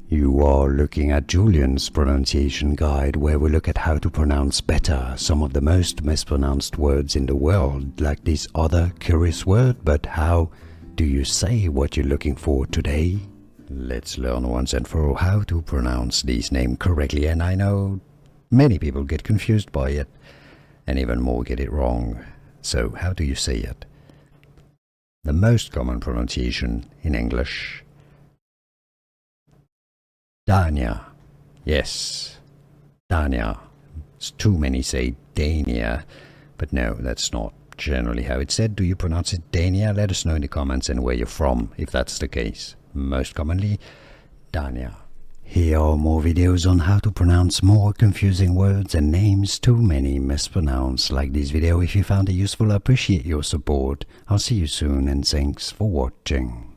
You are looking at Julian's pronunciation guide, where we look at how to pronounce better some of the most mispronounced words in the world, like this other curious word. But how do you say what you're looking for today? Let's learn once and for all how to pronounce this name correctly, and I know many people get confused by it, and even more get it wrong. So how do you say it? The most common pronunciation in English: Dania. Yes, Dania. Too many say Dania, but no, that's not generally how it's said. Do you pronounce it Dania? Let us know in the comments and where you're from, if that's the case. Most commonly, Dania. Here are more videos on how to pronounce more confusing words and names too many mispronounced. Like this video if you found it useful. I appreciate your support. I'll see you soon, and thanks for watching.